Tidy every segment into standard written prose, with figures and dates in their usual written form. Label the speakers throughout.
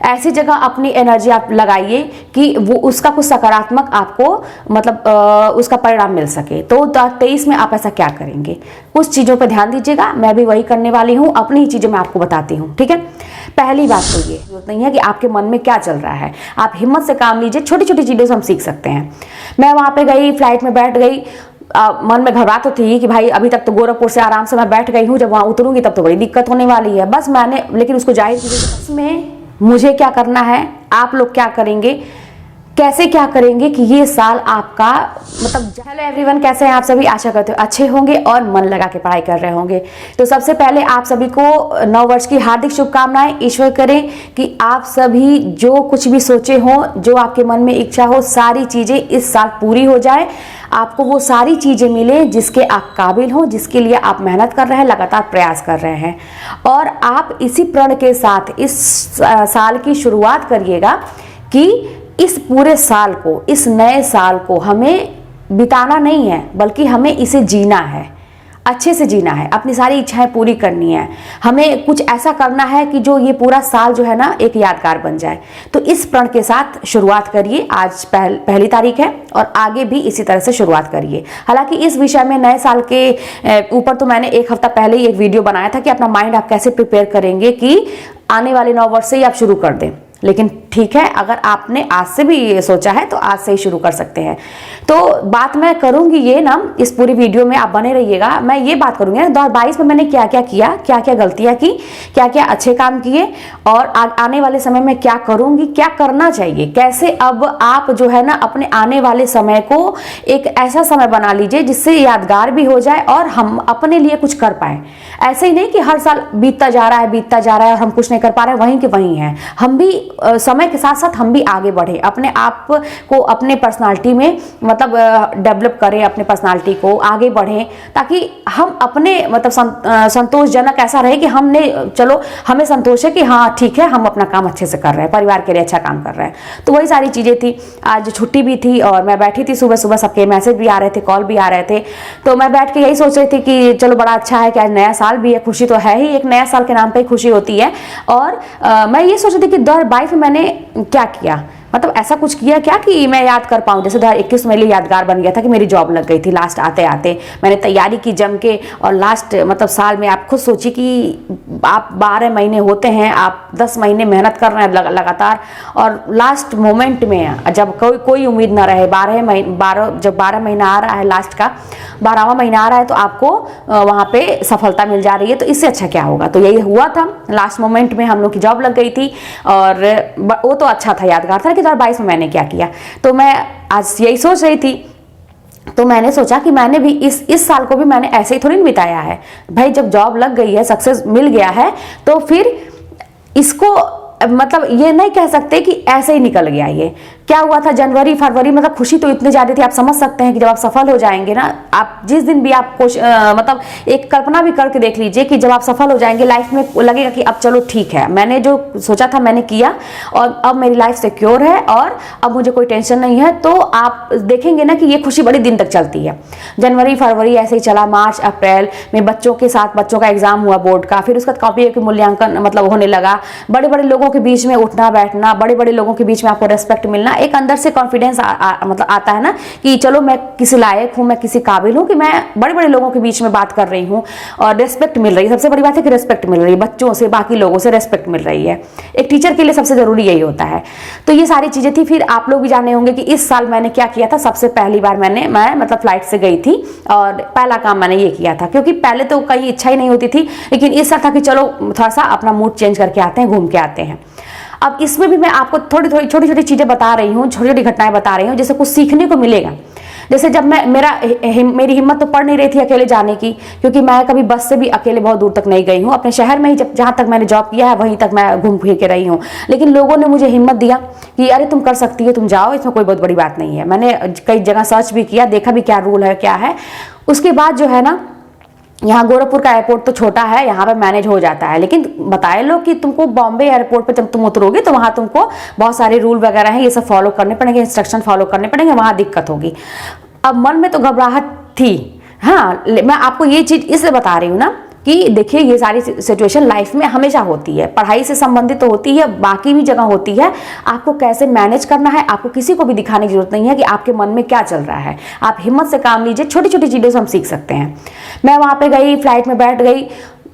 Speaker 1: ऐसी जगह अपनी एनर्जी आप लगाइए कि वो उसका कुछ सकारात्मक आपको मतलब उसका परिणाम मिल सके। तो 23 में आप ऐसा क्या करेंगे, कुछ चीज़ों पर ध्यान दीजिएगा। मैं भी वही करने वाली हूँ, अपनी ही चीज़ें मैं आपको बताती हूँ, ठीक है। पहली बात तो ये जरूरत नहीं है कि आपके मन में क्या चल रहा है, आप हिम्मत से काम लीजिए। छोटी छोटी चीज़ों से हम सीख सकते हैं। मैं वहाँ पे गई, फ्लाइट में बैठ गई, मन में घबराहट तो थी कि भाई अभी तक तो गोरखपुर से आराम से मैं बैठ गई हूँ, जब वहाँ उतरूंगी तब तो बड़ी दिक्कत होने वाली है। बस मैंने लेकिन उसको जाहिर की इसमें मुझे क्या करना है, आप लोग क्या करेंगे, कैसे क्या करेंगे कि ये साल आपका मतलब। हेलो एवरीवन, कैसे हैं आप सभी? आशा करते हो अच्छे होंगे और मन लगा के पढ़ाई कर रहे होंगे। तो सबसे पहले आप सभी को नव वर्ष की हार्दिक शुभकामनाएं। ईश्वर करें कि आप सभी जो कुछ भी सोचे हो, जो आपके मन में इच्छा हो, सारी चीजें इस साल पूरी हो जाए। आपको वो सारी चीजें मिले जिसके आप काबिल हो, जिसके लिए आप मेहनत कर रहे हैं, लगातार प्रयास कर रहे हैं। और आप इसी प्रण के साथ इस साल की शुरुआत करिएगा कि इस पूरे साल को, इस नए साल को हमें बिताना नहीं है, बल्कि हमें इसे जीना है, अच्छे से जीना है, अपनी सारी इच्छाएं पूरी करनी है। हमें कुछ ऐसा करना है कि जो ये पूरा साल जो है ना एक यादगार बन जाए। तो इस प्रण के साथ शुरुआत करिए। आज पहली तारीख है और आगे भी इसी तरह से शुरुआत करिए। हालांकि इस विषय में नए साल के ऊपर तो मैंने एक हफ्ता पहले ही एक वीडियो बनाया था कि अपना माइंड आप कैसे प्रिपेयर करेंगे कि आने वाले नव वर्ष से ही आप शुरू कर दें। लेकिन ठीक है, अगर आपने आज से भी ये सोचा है तो आज से ही शुरू कर सकते हैं। तो बात मैं करूंगी ये ना, इस पूरी वीडियो में आप बने रहिएगा। मैं ये बात करूंगी 2022 में मैंने क्या क्या किया, क्या क्या गलतियां की, क्या क्या अच्छे काम किए और आने वाले समय में क्या करूंगी, क्या करना चाहिए, कैसे अब आप जो है ना अपने आने वाले समय को एक ऐसा समय बना लीजिए जिससे यादगार भी हो जाए और हम अपने लिए कुछ कर पाए। ऐसे ही नहीं कि हर साल बीतता जा रहा है और हम कुछ नहीं कर पा रहे हैं, वहीं के वहीं हैं। हम भी समय के साथ साथ हम भी आगे बढ़े, अपने आप को अपने पर्सनालिटी में मतलब डेवलप करें, अपने पर्सनालिटी को आगे बढ़ें, ताकि हम अपने मतलब संतोषजनक ऐसा रहे कि हमने चलो हमें संतोष है कि हाँ ठीक है, हम अपना काम अच्छे से कर रहे हैं, परिवार के लिए अच्छा काम कर रहे हैं। तो वही सारी चीज़ें थी। आज छुट्टी भी थी और मैं बैठी थी, सुबह सुबह सबके मैसेज भी आ रहे थे, कॉल भी आ रहे थे। तो मैं बैठ के यही सोच रही थी कि चलो बड़ा अच्छा है कि आज नया साल भी है, खुशी तो है ही, एक नया साल के नाम पर ही खुशी होती है। और मैं ये सोच रही थी कि 2022 में मैंने क्या किया, मतलब ऐसा कुछ किया क्या कि मैं याद कर पाऊँ। जैसे 2021 मेरे लिए यादगार बन गया था कि मेरी जॉब लग गई थी। लास्ट आते आते मैंने तैयारी की जम के, और लास्ट मतलब साल में आप खुद सोचिए कि आप 12 महीने होते हैं, आप 10 महीने मेहनत कर रहे हैं लगातार, और लास्ट मोमेंट में जब कोई उम्मीद ना रहे, 12 महीना आ रहा है, लास्ट का 12वां महीना आ रहा है, तो आपको वहाँ पे सफलता मिल जा रही है। तो इससे अच्छा क्या होगा। तो यही हुआ था, लास्ट मोमेंट में हम लोग की जॉब लग गई थी और वो तो अच्छा था, यादगार था कि 2022 में मैंने क्या किया। तो मैं आज यही सोच रही थी, तो मैंने सोचा कि मैंने भी इस साल को भी मैंने ऐसे ही थोड़ी नहीं बिताया है भाई। जब जॉब लग गई है, सक्सेस मिल गया है, तो फिर इसको मतलब ये नहीं कह सकते कि ऐसे ही निकल गया। ये क्या हुआ था, जनवरी फरवरी मतलब खुशी तो इतनी ज्यादा थी। आप समझ सकते हैं कि जब आप सफल हो जाएंगे ना, आप जिस दिन भी आप मतलब एक कल्पना भी करके देख लीजिए कि जब आप सफल हो जाएंगे लाइफ में, लगेगा कि अब चलो ठीक है, मैंने जो सोचा था मैंने किया और अब मेरी लाइफ सिक्योर है और अब मुझे कोई टेंशन नहीं है। तो आप देखेंगे ना कि ये खुशी बड़ी दिन तक चलती है। जनवरी फरवरी ऐसे ही चला, मार्च अप्रैल में बच्चों के साथ बच्चों का एग्जाम हुआ बोर्ड का, फिर उसका कॉपी के मूल्यांकन मतलब होने लगा। बड़े बड़े लोगों के बीच में उठना बैठना, बड़े बड़े लोगों के बीच में आपको रेस्पेक्ट मिलना, एक अंदर से कॉन्फिडेंस मतलब आता है ना कि चलो मैं किसी लायक हूं, मैं किसी काबिल हूं कि मैं बड़े बड़े लोगों के बीच में बात कर रही हूं और रेस्पेक्ट मिल रही है। सबसे बड़ी बात है कि रेस्पेक्ट मिल रही है, बच्चों से, बाकी लोगों से रेस्पेक्ट मिल रही है। एक टीचर के लिए सबसे जरूरी यही होता है। तो ये सारी चीजें थी। फिर आप लोग भी जाने होंगे कि इस साल मैंने क्या किया था। सबसे पहली बार मैं मतलब फ्लाइट से गई थी और पहला काम मैंने ये किया था, क्योंकि पहले तो कहीं इच्छा ही नहीं होती थी, लेकिन इस साल था कि चलो थोड़ा सा अपना मूड चेंज करके आते हैं, घूम के आते हैं। अब इसमें भी मैं आपको थोड़ी छोटी छोटी चीजें बता रही हूँ, छोटी छोटी घटनाएं बता रही हूँ, जिससे कुछ सीखने को मिलेगा। जैसे जब मेरी हिम्मत तो पड़ नहीं रही थी अकेले जाने की, क्योंकि मैं कभी बस से भी अकेले बहुत दूर तक नहीं गई हूँ। अपने शहर में ही जहाँ तक मैंने जॉब किया है वहीं तक मैं घूम फिर के रही हूँ। लेकिन लोगों ने मुझे हिम्मत दिया कि अरे तुम कर सकती हो, तुम जाओ, इसमें कोई बहुत बड़ी बात नहीं है। मैंने कई जगह सर्च भी किया, देखा भी क्या रूल है क्या है। उसके बाद जो है ना, यहाँ गोरखपुर का एयरपोर्ट तो छोटा है, यहाँ पे मैनेज हो जाता है। लेकिन बताए लोग कि तुमको बॉम्बे एयरपोर्ट पे जब तुम उतरोगे तो वहाँ तुमको बहुत सारे रूल वगैरह हैं, ये सब फॉलो करने पड़ेंगे, इंस्ट्रक्शन फॉलो करने पड़ेंगे, वहाँ दिक्कत होगी। अब मन में तो घबराहट थी। हाँ, मैं आपको ये चीज़ इसलिए बता रही हूँ ना, कि देखिए ये सारी सिचुएशन लाइफ में हमेशा होती है, पढ़ाई से संबंधित तो होती है, बाकी भी जगह होती है। आपको कैसे मैनेज करना है, आपको किसी को भी दिखाने की जरूरत नहीं है कि आपके मन में क्या चल रहा है। आप हिम्मत से काम लीजिए, छोटी छोटी चीज़ों से हम सीख सकते हैं। मैं वहाँ पे गई, फ्लाइट में बैठ गई,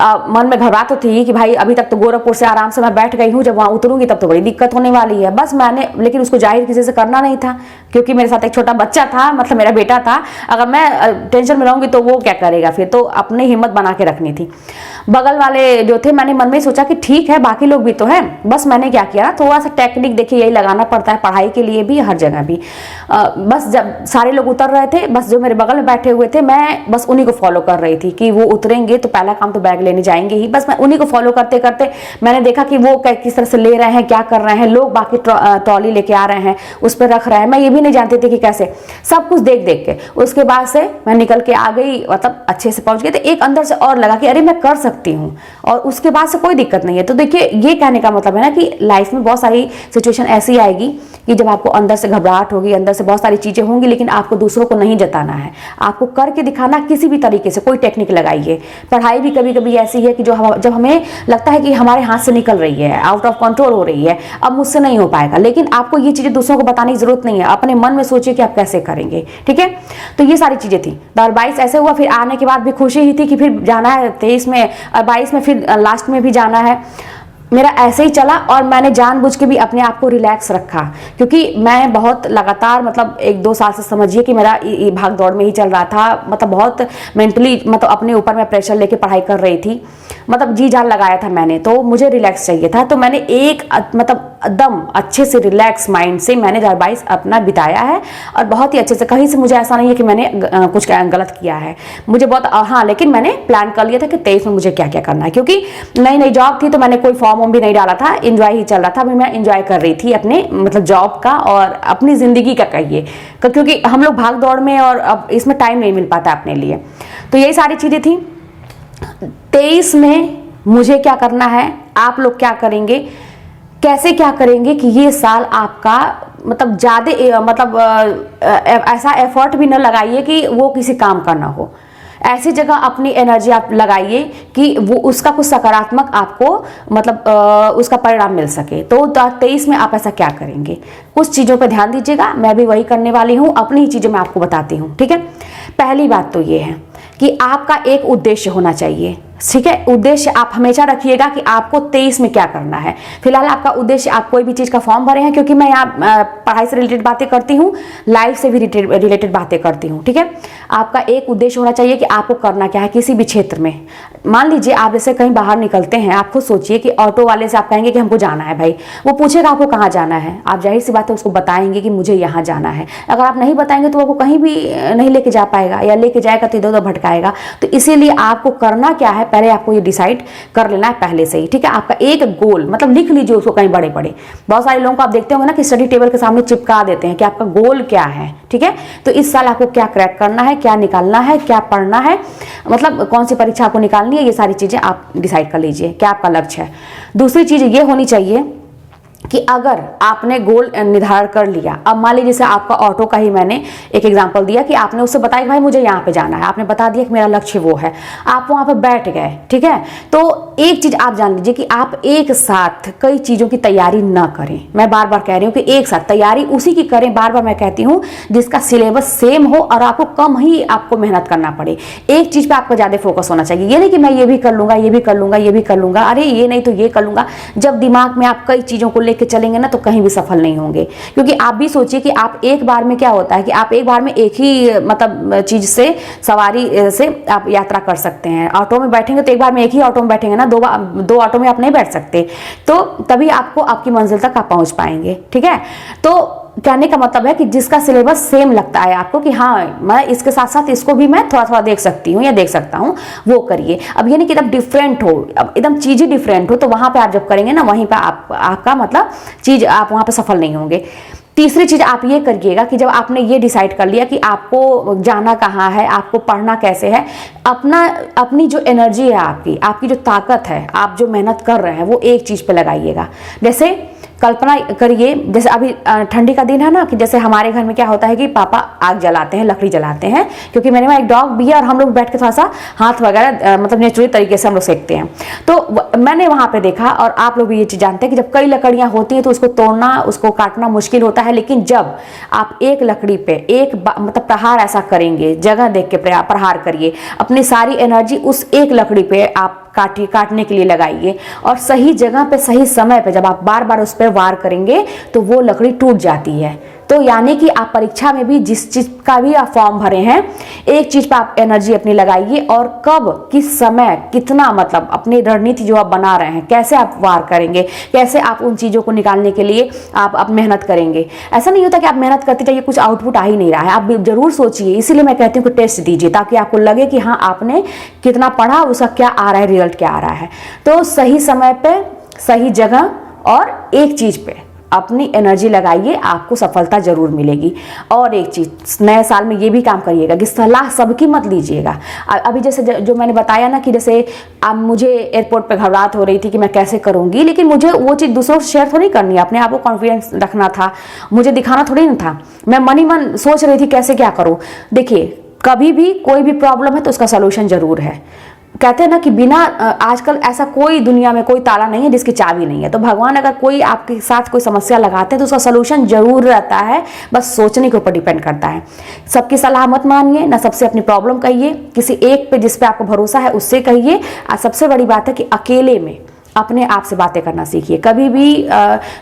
Speaker 1: मन में घबराहट तो थी कि भाई अभी तक तो गोरखपुर से आराम से मैं बैठ गई हूँ, जब वहाँ उतरूंगी तब तो बड़ी दिक्कत होने वाली है। बस मैंने, लेकिन उसको जाहिर किसी से करना नहीं था, क्योंकि मेरे साथ एक छोटा बच्चा था, मतलब मेरा बेटा था। अगर मैं टेंशन में रहूंगी तो वो क्या करेगा फिर, तो अपनी हिम्मत बना के रखनी थी। बगल वाले जो थे, मैंने मन में सोचा कि ठीक है बाकी लोग भी तो हैं। बस मैंने क्या किया, थोड़ा सा टेक्निक देखिए यही लगाना पड़ता है पढ़ाई के लिए भी, हर जगह भी। बस जब सारे लोग उतर रहे थे, बस जो मेरे बगल में बैठे हुए थे, मैं बस उन्हीं को फॉलो कर रही थी कि वो उतरेंगे तो पहला काम तो बैग लेने जाएंगे ही। बस मैं उन्हीं को फॉलो करते करते मैंने देखा कि वो किस तरह से ले रहे हैं, क्या कर रहे हैं। लोग बाकी ट्रॉली लेके आ रहे हैं, उस पर रख रहे हैं। मैं ये भी नहीं जानती थी कि कैसे, सब कुछ देख देख के। उसके बाद से मैं निकल के आ गई, मतलब अच्छे से पहुंच गई। तो एक अंदर से और लगा कि अरे मैं कर सकती हूँ, और उसके बाद से कोई दिक्कत नहीं है। तो देखिए ये कहने का मतलब है ना कि लाइफ में बहुत सारी सिचुएशन ऐसी आएगी कि जब आपको अंदर से घबराहट होगी, अंदर से बहुत सारी चीजें होंगी, लेकिन आपको दूसरों को नहीं जताना है, आपको करके दिखाना। किसी भी तरीके से कोई टेक्निक लगाइए। पढ़ाई भी कभी कभी ऐसी है कि जब हमें लगता है कि हमारे हाथ से निकल रही है, आउट ऑफ कंट्रोल हो रही है, अब मुझसे नहीं हो पाएगा, लेकिन आपको ये चीजें दूसरों को बताने की जरूरत नहीं है। अपने मन में सोचिए कि आप कैसे करेंगे, ठीक है। तो ये सारी चीजें थी। 22 ऐसे हुआ, फिर आने के बाद भी खुशी ही थी कि फिर जाना है 23 में और 22 में, फिर लास्ट में भी जाना है। मेरा ऐसे ही चला, और मैंने जानबूझ के भी अपने आप को रिलैक्स रखा, क्योंकि मैं बहुत लगातार, मतलब 1-2 साल से समझिए कि मेरा भाग दौड़ में ही चल रहा था। मतलब बहुत मेंटली, मतलब अपने ऊपर मैं प्रेशर लेके पढ़ाई कर रही थी, मतलब जी जान लगाया था मैंने। तो मुझे रिलैक्स चाहिए था, तो मैंने एक मतलब एकदम अच्छे से रिलैक्स माइंड से मैंने 2022 अपना बिताया है, और बहुत ही अच्छे से। कहीं से मुझे ऐसा नहीं है कि मैंने कुछ गलत किया है, मुझे बहुत, हाँ, लेकिन मैंने प्लान कर लिया था कि 23 में मुझे क्या क्या करना है। क्योंकि नई नई जॉब थी, तो मैंने कोई फॉर्म भी नहीं डाला था, एंजॉय ही चल रहा था। अभी मैं एंजॉय कर रही थी अपने, मतलब जॉब का और अपनी जिंदगी का कहिए, क्योंकि हम लोग भाग दौड़ में और अब इसमें टाइम नहीं मिल पाता अपने लिए। तो यही सारी चीजें थी। 23 में मुझे क्या करना है, आप लोग क्या करेंगे, कैसे क्या करेंगे कि ये साल आपका, मतलब ज्यादा, मतलब ऐसा एफर्ट भी न लगाइए कि वो किसी काम का ना हो। ऐसी जगह अपनी एनर्जी आप लगाइए कि वो उसका कुछ सकारात्मक आपको, मतलब उसका परिणाम मिल सके। तो 23 में आप ऐसा क्या करेंगे, कुछ चीज़ों पर ध्यान दीजिएगा। मैं भी वही करने वाली हूँ, अपनी ही चीज़ें मैं आपको बताती हूँ, ठीक है। पहली बात तो ये है कि आपका एक उद्देश्य होना चाहिए, ठीक है। उद्देश्य आप हमेशा रखिएगा कि आपको 23 में क्या करना है। फिलहाल आपका उद्देश्य, आप कोई भी चीज़ का फॉर्म भरे हैं, क्योंकि मैं यहाँ पढ़ाई से रिलेटेड बातें करती हूँ, लाइफ से भी रिलेटेड बातें करती हूँ, ठीक है। आपका एक उद्देश्य होना चाहिए कि आपको करना क्या है किसी भी क्षेत्र में। मान लीजिए आप जैसे कहीं बाहर निकलते हैं, आप खुद सोचिए कि ऑटो वाले से आप कहेंगे कि हमको जाना है भाई, वो पूछेगा आपको कहाँ जाना है, आप जाहिर सी बात है उसको बताएंगे कि मुझे यहाँ जाना है। अगर आप नहीं बताएंगे तो वो कहीं भी नहीं लेके जा पाएगा, या लेके जाएगा तो इधर उधर भटकाएगा। तो इसीलिए आपको करना क्या है, पहले आपको ये डिसाइड कर लेना है पहले से ही, ठीक है। आपका एक गोल, मतलब लिख लीजिए उसको कहीं बड़े बड़े। बहुत सारे लोगों को आप देखते होंगे ना कि स्टडी टेबल के सामने चिपका देते हैं कि आपका गोल क्या है, ठीक है। तो इस साल आपको क्या क्रैक करना है, क्या निकालना है, क्या पढ़ना है, मतलब कौन सी परीक्षा आपको निकालनी है, ये सारी चीजें आप डिसाइड कर लीजिए क्या आपका लक्ष्य है। दूसरी चीज ये होनी चाहिए कि अगर आपने गोल निर्धारण कर लिया, अब मान लीजिए जैसे आपका ऑटो का ही मैंने एक एग्जांपल दिया कि आपने उससे बताया कि भाई मुझे यहाँ पे जाना है, आपने बता दिया कि मेरा लक्ष्य वो है, आप वहाँ पे बैठ गए, ठीक है। तो एक चीज आप जान लीजिए कि आप एक साथ कई चीजों की तैयारी ना करें। मैं बार बार कह रही हूँ कि एक साथ तैयारी उसी की करें, बार बार मैं कहती हूँ, जिसका सिलेबस सेम हो और आपको कम ही आपको मेहनत करना पड़े। एक चीज पे आपका ज्यादा फोकस होना चाहिए। ये नहीं कि मैं ये भी कर लूंगा, ये भी कर लूंगा, ये भी कर लूंगा, अरे ये नहीं तो ये कर लूंगा। जब दिमाग में आप कई चीजों को लेके चलेंगे ना तो कहीं भी सफल नहीं होंगे। क्योंकि आप भी सोचिए कि आप एक बार में, क्या होता है कि आप एक बार में एक ही मतलब चीज से, सवारी से आप यात्रा कर सकते हैं। ऑटो में बैठेंगे तो एक बार में एक ही ऑटो में बैठेंगे ना, दो ऑटो में आप नहीं बैठ सकते। तो तभी आपको आपकी मंजिल तक आप पहुंच पाएंगे, ठीक है। तो कहने का मतलब है कि जिसका सिलेबस सेम लगता है आपको कि हाँ मैं इसके साथ साथ इसको भी मैं थोड़ा थोड़ा देख सकती हूँ या देख सकता हूँ, वो करिए। अब ये नहीं कि एकदम डिफरेंट हो, अब एकदम चीजें डिफरेंट हो, तो वहां पे आप जब करेंगे ना, वहीं पे आपका मतलब चीज, आप वहां पे सफल नहीं होंगे। तीसरी चीज आप ये करिएगा कि जब आपने ये डिसाइड कर लिया कि आपको जाना कहाँ है, आपको पढ़ना कैसे है, अपनी जो एनर्जी है, आपकी जो ताकत है, आप जो मेहनत कर रहे हैं, वो एक चीज पे लगाइएगा। जैसे कल्पना करिए जैसे अभी ठंडी का दिन है ना, कि जैसे हमारे घर में क्या होता है कि पापा आग जलाते हैं, लकड़ी जलाते हैं, क्योंकि मेरे वहाँ एक डॉग भी है और हम लोग बैठ के थोड़ा सा हाथ वगैरह मतलब नेचुरली तरीके से हम लोग सेकते हैं। तो मैंने वहाँ पे देखा, और आप लोग भी ये चीज़ जानते हैं कि जब कई लकड़ियाँ होती हैं तो उसको तोड़ना, उसको काटना मुश्किल होता है, लेकिन जब आप एक लकड़ी पे एक मतलब प्रहार ऐसा करेंगे, जगह देख के प्रहार करिए, अपनी सारी एनर्जी उस एक लकड़ी पे आप काटने के लिए लगाइए, और सही जगह पे सही समय पे जब आप बार बार उस पर वार करेंगे तो वो लकड़ी टूट जाती है। तो यानी कि आप परीक्षा में भी जिस चीज का भी आप फॉर्म भरे हैं, एक चीज पर आप एनर्जी अपनी लगाइए, और कब किस समय कितना मतलब अपनी रणनीति जो आप बना रहे हैं, कैसे आप वार करेंगे, कैसे आप उन चीजों को निकालने के लिए आप मेहनत करेंगे। ऐसा नहीं होता कि आप मेहनत करते जाइए, कुछ आउटपुट आ ही नहीं रहा है, आप जरूर सोचिए। इसीलिए मैं कहती हूँ कि टेस्ट दीजिए, ताकि आपको लगे कि हाँ आपने कितना पढ़ा, उसका क्या आ रहा है, रिजल्ट क्या आ रहा है। तो सही समय पे, सही जगह और एक चीज पे अपनी एनर्जी लगाइए, आपको सफलता जरूर मिलेगी। और एक चीज, नए साल में ये भी काम करिएगा कि सलाह सबकी मत लीजिएगा। अभी जैसे जो मैंने बताया ना कि जैसे अब मुझे एयरपोर्ट पे घबराहट हो रही थी कि मैं कैसे करूंगी, लेकिन मुझे वो चीज़ दूसरों से शेयर थोड़ी करनी है, अपने आप को कॉन्फिडेंस रखना था, मुझे दिखाना थोड़ी ना था। मैं मन ही मन सोच रही थी कैसे क्या करूँ। देखिए, कभी भी कोई भी प्रॉब्लम है तो उसका सोल्यूशन जरूर है। कहते हैं ना कि बिना आजकल ऐसा कोई दुनिया में कोई ताला नहीं है जिसकी चाबी नहीं है। तो भगवान अगर कोई आपके साथ कोई समस्या लगाते हैं तो उसका सोल्यूशन जरूर रहता है, बस सोचने के ऊपर डिपेंड करता है। सबकी सलाह मत मानिए, ना सबसे अपनी प्रॉब्लम कहिए, किसी एक पे जिस पे आपको भरोसा है उससे कहिए। और सबसे बड़ी बात है कि अकेले में अपने आप से बातें करना सीखिए। कभी भी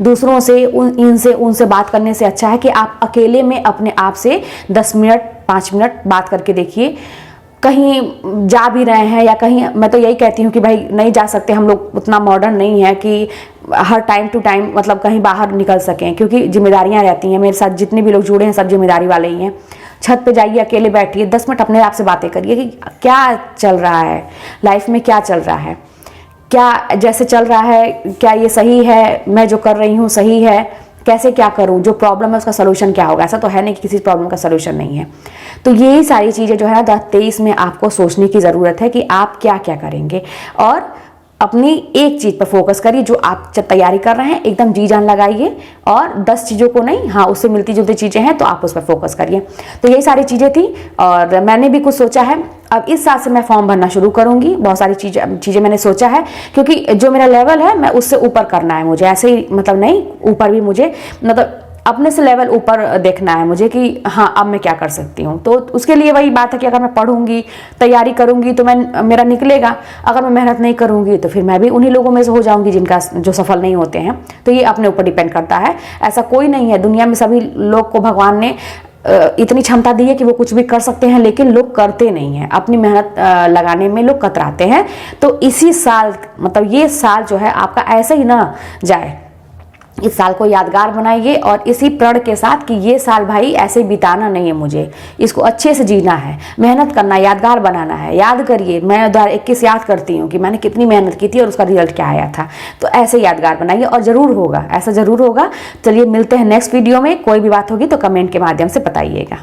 Speaker 1: दूसरों से उनसे बात करने से अच्छा है कि आप अकेले में अपने आप से 10 मिनट 5 मिनट बात करके देखिए। कहीं जा भी रहे हैं या कहीं, मैं तो यही कहती हूँ कि भाई नहीं जा सकते, हम लोग उतना मॉडर्न नहीं है कि हर टाइम टू टाइम मतलब कहीं बाहर निकल सकें, क्योंकि जिम्मेदारियाँ रहती हैं। मेरे साथ जितने भी लोग जुड़े हैं सब जिम्मेदारी वाले ही हैं। छत पे जाइए, अकेले बैठिए, 10 मिनट अपने आप से बातें करिए कि क्या चल रहा है लाइफ में, क्या चल रहा है, क्या जैसे चल रहा है, क्या ये सही है, मैं जो कर रही हूँ सही है, कैसे क्या करूं, जो प्रॉब्लम है उसका सोल्यूशन क्या होगा। ऐसा तो है नहीं कि किसी प्रॉब्लम का सोल्यूशन नहीं है। तो यही सारी चीज़ें जो है ना 2023 में आपको सोचने की ज़रूरत है कि आप क्या क्या करेंगे, और अपनी एक चीज़ पर फोकस करिए। जो आप जब तैयारी कर रहे हैं एकदम जी जान लगाइए, और 10 चीज़ों को नहीं, हाँ उससे मिलती जुलती चीज़ें हैं तो आप उस पर फोकस करिए। तो यही सारी चीज़ें थी, और मैंने भी कुछ सोचा है। अब इस साल से मैं फॉर्म भरना शुरू करूंगी। बहुत सारी चीज़ें मैंने सोचा है, क्योंकि जो मेरा लेवल है मैं उससे ऊपर करना है मुझे। ऐसे ही मतलब नहीं, ऊपर भी मुझे मतलब अपने से लेवल ऊपर देखना है मुझे कि हाँ अब मैं क्या कर सकती हूँ। तो उसके लिए वही बात है कि अगर मैं पढ़ूंगी, तैयारी करूंगी तो मेरा निकलेगा। अगर मैं मेहनत नहीं करूंगी तो फिर मैं भी उन्हीं लोगों में से हो जाऊंगी जिनका जो सफल नहीं होते हैं। तो ये अपने ऊपर डिपेंड करता है। ऐसा कोई नहीं है दुनिया में, सभी लोग को भगवान ने इतनी क्षमता दी है कि वो कुछ भी कर सकते हैं, लेकिन लोग करते नहीं हैं। अपनी मेहनत लगाने में लोग कतराते हैं। तो इसी साल मतलब ये साल जो है आपका ऐसे ही ना जाए, इस साल को यादगार बनाइए, और इसी प्रण के साथ कि ये साल भाई ऐसे बिताना नहीं है, मुझे इसको अच्छे से जीना है, मेहनत करना, यादगार बनाना है। याद करिए, मैं 2021 याद करती हूँ कि मैंने कितनी मेहनत की थी और उसका रिजल्ट क्या आया था। तो ऐसे यादगार बनाइए, और ज़रूर होगा, ऐसा ज़रूर होगा। चलिए मिलते हैं नेक्स्ट वीडियो में। कोई भी बात होगी तो कमेंट के माध्यम से बताइएगा।